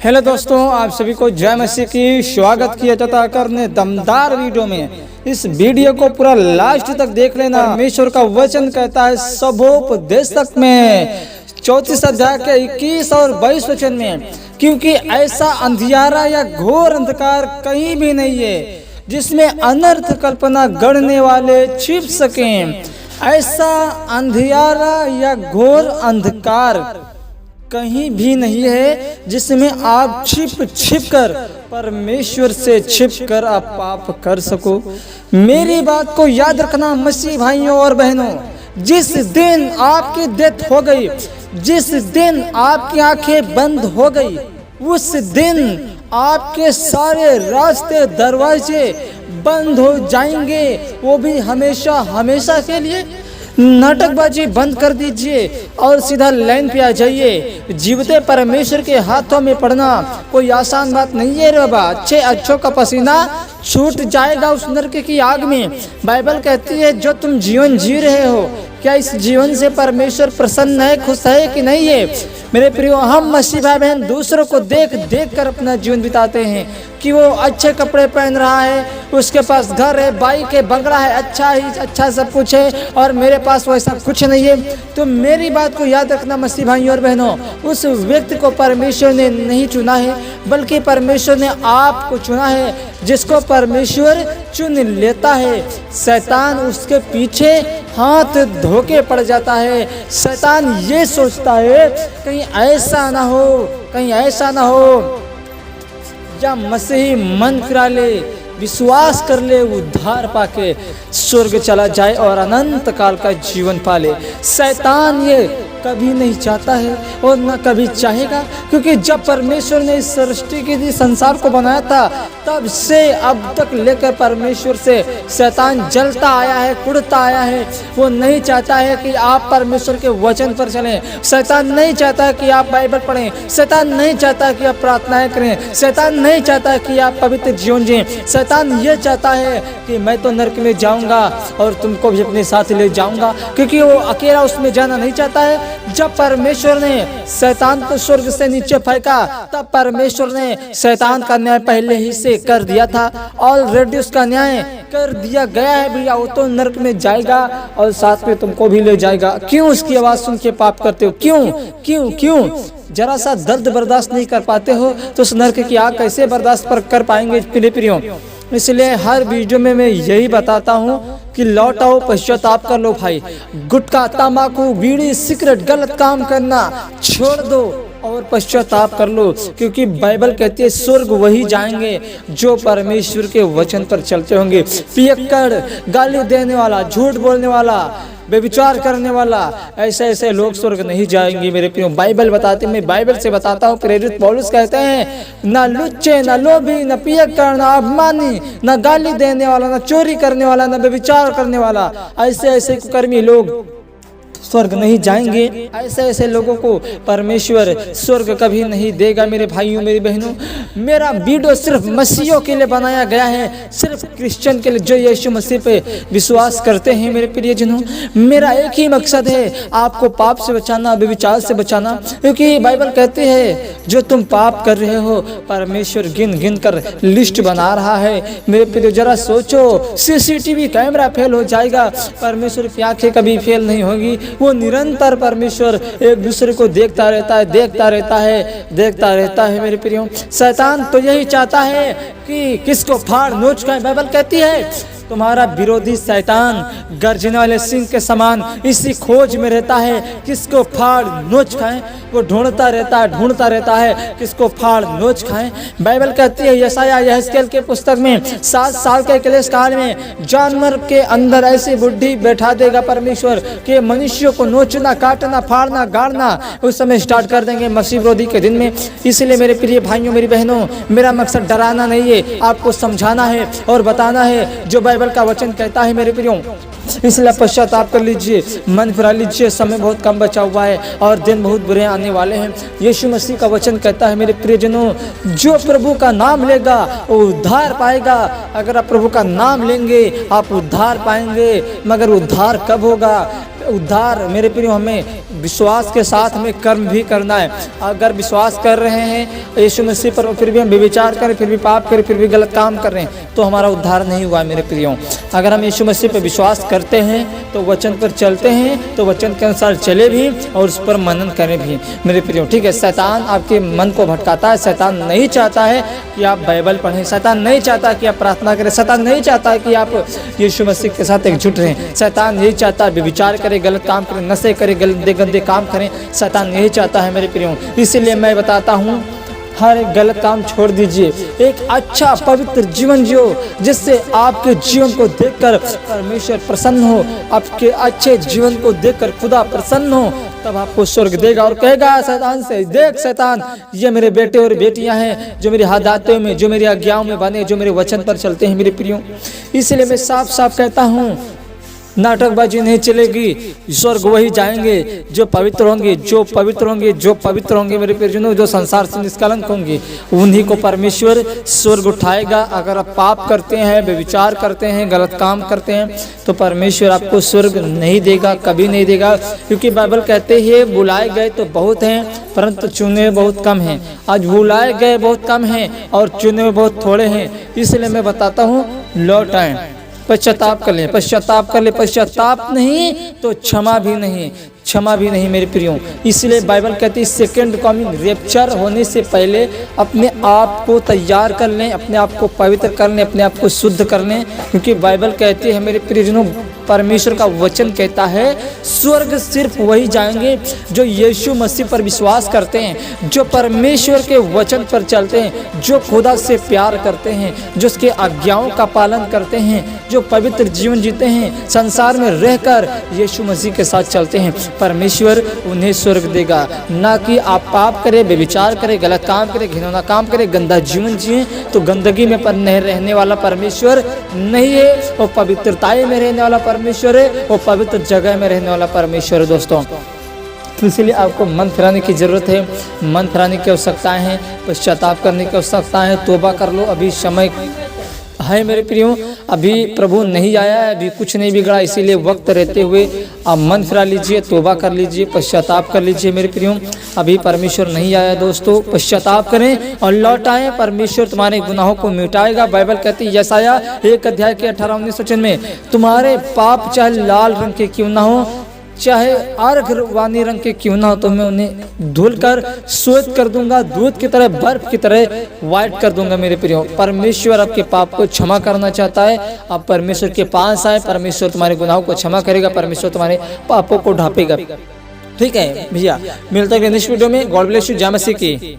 Hello दोस्तों, आप सभी को जय मसीह की स्वागत किया जाता करने दमदार वीडियो में। इस वीडियो को पूरा लास्ट तक देख लेना। परमेश्वर का वचन कहता है सबोपदेशक में 34 अध्याय के 21 और 22 वचन में, क्योंकि ऐसा अंधियारा या घोर अंधकार कहीं भी नहीं है जिसमें अनर्थ कल्पना गढ़ने वाले छिप सकें। ऐसा अंधियारा या घोर अंधकार कहीं भी नहीं है जिसमें आप छिप कर परमेश्वर से छिप कर आप पाप कर सको। मेरी बात को याद रखना मसीह भाइयों और बहनों, जिस दिन आपकी डेथ हो गई, जिस दिन आपकी आंखें बंद हो गई, उस दिन आपके सारे रास्ते दरवाजे बंद हो जाएंगे, वो भी हमेशा हमेशा के लिए। नाटकबाजी बंद कर दीजिए और सीधा लाइन पे आ जाइए। जीवते परमेश्वर के हाथों में पड़ना कोई आसान बात नहीं है रे बाबा। अच्छों का पसीना छूट जाएगा उस नरक की आग में। बाइबल कहती है जो तुम जीवन जी रहे हो, क्या इस जीवन से परमेश्वर प्रसन्न है, खुश है कि नहीं है? मेरे प्रियो, हम मसीह भाई बहन दूसरों को देख देख कर अपना जीवन बिताते हैं कि वो अच्छे कपड़े पहन रहा है, उसके पास घर है, बाइक है, बंगला है, अच्छा सब कुछ है, और मेरे पास वैसा कुछ नहीं है। तो मेरी बात को याद रखना मसीह भाइयों और बहनों, उस व्यक्ति को परमेश्वर ने नहीं चुना है, बल्कि परमेश्वर ने आपको चुना है। जिसको परमेश्वर चुन लेता है, शैतान उसके पीछे हाथ धोके पड़ जाता है। शैतान ये सोचता है कहीं ऐसा ना हो, कहीं ऐसा ना हो या मसीही मन फिरा ले, विश्वास कर ले, उद्धार पाके स्वर्ग चला जाए और अनंत काल का जीवन पाले। शैतान ये कभी नहीं चाहता है और न कभी चाहेगा, क्योंकि जब परमेश्वर ने इस सृष्टि के संसार को बनाया था, तब से अब तक लेकर परमेश्वर से शैतान जलता आया है, कुड़ता आया है। वो नहीं चाहता है कि आप परमेश्वर के वचन पर चलें। शैतान नहीं चाहता कि आप बाइबल पढ़ें। शैतान नहीं चाहता कि आप प्रार्थनाएं करें। शैतान नहीं चाहता कि आप पवित्र जीवन जिएं। शैतान ये चाहता है कि मैं तो नरक में जाऊंगा और तुमको भी अपने साथ ले जाऊंगा, क्योंकि वो अकेला उसमें जाना नहीं चाहता है। जब परमेश्वर ने शैतान को स्वर्ग से नीचे फेंका, तब परमेश्वर ने शैतान का न्याय पहले ही से कर दिया था। ऑलरेडी उसका न्याय कर दिया गया है भैया। वो तो नरक में जाएगा और साथ में तुमको भी ले जाएगा। क्यों उसकी आवाज सुन के पाप करते हो? क्यों क्यों क्यों? जरा सा दर्द बर्दाश्त नहीं कर पाते हो तो उस नरक की आग कैसे बर्दाश्त कर पाएंगे प्रिय प्रियो? इसलिए हर वीडियो में मैं यही बताता हूँ कि लौट आओ, पश्चाताप कर लो भाई। गुटखा, तंबाकू, बीड़ी, सिगरेट, गलत काम करना छोड़ दो और पश्चाताप कर लो, क्योंकि बाइबल कहती है स्वर्ग वही जाएंगे जो परमेश्वर के वचन पर चलते होंगे। पियक्कड़, गाली देने वाला, झूठ बोलने वाला, व्यभिचार करने वाला, ऐसे लोग स्वर्ग नहीं जाएंगे मेरे प्रियो। बाइबल बताते, मैं बाइबल से बताता हूँ। प्रेरित पौलुस कहते हैं न लुच्चे, न लोभी, न पियक्कड़, न अभिमानी, न गाली देने वाला, न चोरी करने वाला, न व्यभिचार करने वाला, ऐसे कुकर्मी लोग स्वर्ग नहीं जाएंगे। ऐसे लोगों को परमेश्वर स्वर्ग कभी नहीं देगा मेरे भाइयों मेरी बहनों। मेरा वीडियो सिर्फ मसीहियों के लिए बनाया गया है, सिर्फ क्रिश्चियन के लिए जो यीशु मसीह पे विश्वास करते हैं मेरे प्रियजनों। मेरा एक ही मकसद है, आपको पाप से बचाना, व्यभिचार से बचाना, क्योंकि बाइबल कहती है जो तुम पाप कर रहे हो परमेश्वर गिन गिन कर लिस्ट बना रहा है मेरे प्रिय। जरा सोचो, CCTV कैमरा फेल हो जाएगा, परमेश्वर की आंखें कभी फेल नहीं होगी। वो निरंतर परमेश्वर एक दूसरे को देखता रहता है मेरे प्रियो। शैतान तो यही चाहता है कि किसको फाड़ नोच खाए। बाइबल कहती है तुम्हारा विरोधी शैतान गर्जने वाले सिंह के समान इसी खोज में रहता है, किसको फाड़ नोच खाएं। वो ढूंढता रहता है किसको फाड़ नोच खाएं। बाइबल कहती है यशायाह यहेजकेल के पुस्तक में 7 साल के क्लेश काल में जानवर के अंदर ऐसी बुद्धि बैठा देगा परमेश्वर कि मनुष्यों को नोचना, काटना, फाड़ना, गाड़ना उस समय स्टार्ट कर देंगे मसीह विरोधी के दिन में। इसलिए मेरे प्रिय भाइयों मेरी बहनों, मेरा मकसद डराना नहीं है, आपको समझाना है और बताना है जो बाइबल का वचन कहता है मेरे प्रियो। इसलिए पश्चाताप कर लीजिए, मन फिरा लीजिए। समय बहुत कम बचा हुआ है और दिन बहुत बुरे आने वाले हैं। यीशु मसीह का वचन कहता है मेरे प्रियजनों, जो प्रभु का नाम लेगा वो उद्धार पाएगा। अगर आप प्रभु का नाम लेंगे आप उद्धार पाएंगे, मगर उद्धार कब होगा? उद्धार मेरे प्रियो हमें विश्वास के साथ हमें कर्म भी करना है। अगर विश्वास कर रहे हैं यीशु मसीह पर, फिर भी हम व्यभिचार करें, फिर भी पाप करें, फिर भी गलत काम कर रहे हैं, तो हमारा उद्धार नहीं हुआ मेरे प्रियो। अगर हम यीशु मसीह पर विश्वास करते हैं तो वचन पर चलते हैं, तो वचन के अनुसार चले भी और उस पर मनन करें भी मेरे प्रियो। ठीक है, शैतान आपके मन को भटकाता है। शैतान नहीं चाहता है कि आप बाइबल पढ़ें, शैतान नहीं चाहता कि आप प्रार्थना करें, शैतान नहीं चाहता है कि आप यीशु मसीह के साथ एकजुट रहें। शैतान यही चाहता है व्यभिचार करें, गलत काम करें, नशे करें, गंदे गंदे काम करें। शैतान यही चाहता है मेरे प्रियो। इसीलिए मैं बताता हूँ, हर एक गलत काम छोड़ दीजिए, एक अच्छा पवित्र जीवन जियो, जिससे आपके जीवन को देखकर परमेश्वर प्रसन्न हो, आपके अच्छे जीवन को देखकर खुदा प्रसन्न हो, तब आपको स्वर्ग देगा और कहेगा शैतान से, देख शैतान, ये मेरे बेटे और बेटियां हैं जो मेरी हादातों में, जो मेरी आज्ञाओं में बने, जो मेरे वचन पर चलते हैं मेरे प्रियो। इसलिए मैं साफ साफ कहता हूँ, नाटकबाजी नहीं चलेगी। स्वर्ग वही जाएंगे जो पवित्र होंगे, जो पवित्र होंगे, जो पवित्र होंगे मेरे प्रियजनों, जो संसार से निष्कलंक होंगे, उन्हीं को परमेश्वर स्वर्ग उठाएगा। अगर आप पाप करते हैं, व्यभिचार करते हैं, गलत काम करते हैं, तो परमेश्वर आपको स्वर्ग नहीं देगा, कभी नहीं देगा। क्योंकि बाइबल कहते हैं बुलाए गए तो बहुत हैं परंतु चुने बहुत कम हैं। आज बुलाए गए बहुत कम हैं और चुने बहुत थोड़े हैं। इसलिए मैं बताता हूँ, लौट आए, पश्चाताप कर लें, पश्चाताप कर ले, पश्चाताप नहीं तो क्षमा भी नहीं, क्षमा भी नहीं मेरे प्रियो। इसलिए बाइबल कहती है सेकंड कमिंग, रैप्चर होने से पहले अपने आप को तैयार कर लें, अपने आप को पवित्र कर लें, अपने आप को शुद्ध कर लें। क्योंकि बाइबल कहती है मेरे प्रियजनों, परमेश्वर का वचन कहता है स्वर्ग सिर्फ वही जाएंगे जो यीशु मसीह पर विश्वास करते हैं, जो परमेश्वर के वचन पर चलते हैं, जो खुदा से प्यार करते हैं, जो उसके आज्ञाओं का पालन करते हैं, जो पवित्र जीवन जीते हैं, संसार में रहकर यीशु मसीह के साथ चलते हैं। परमेश्वर उन्हें स्वर्ग देगा। ना कि आप पाप करें, व्यभिचार करें, गलत काम करें, घिनौना काम करें, गंदा जीवन जिए, तो गंदगी में नहीं रहने वाला परमेश्वर नहीं है, वो पवित्रताएं में रहने वाला परमेश्वर है, वो पवित्र जगह में रहने वाला परमेश्वर है दोस्तों। तो इसलिए आपको मन फिराने की ज़रूरत है, मन फिराने की आवश्यकताएं हैं, पश्चाताप करने की आवश्यकता है, तौबा कर लो, अभी समय है मेरे प्रियो। अभी प्रभु नहीं आया है, अभी कुछ नहीं बिगड़ा, इसीलिए वक्त रहते हुए आप मन फिरा लीजिए, तौबा कर लीजिए, पश्चाताप कर लीजिए मेरे प्रियो। अभी परमेश्वर नहीं आया दोस्तों, पश्चाताप करें और लौट आए, परमेश्वर तुम्हारे गुनाहों को मिटाएगा। बाइबल कहती है यशाया 1 अध्याय के 18-19 वचन में, तुम्हारे पाप चाहे लाल रंग के क्यों ना हो, चाहे अर्घवानी रंग के क्यों ना हो, तो मैं उन्हें धुलकर श्वेत कर दूंगा, दूध की तरह, बर्फ की तरह व्हाइट कर दूंगा मेरे प्रियो। परमेश्वर आपके पाप को क्षमा करना चाहता है। आप परमेश्वर के पास आए, परमेश्वर तुम्हारे गुनाहों को क्षमा करेगा, परमेश्वर तुम्हारे पापों को ढांपेगा। ठीक है भैया, मिलते हैं नेक्स्ट वीडियो में। गॉड ब्लेस यू, जय मसीह की।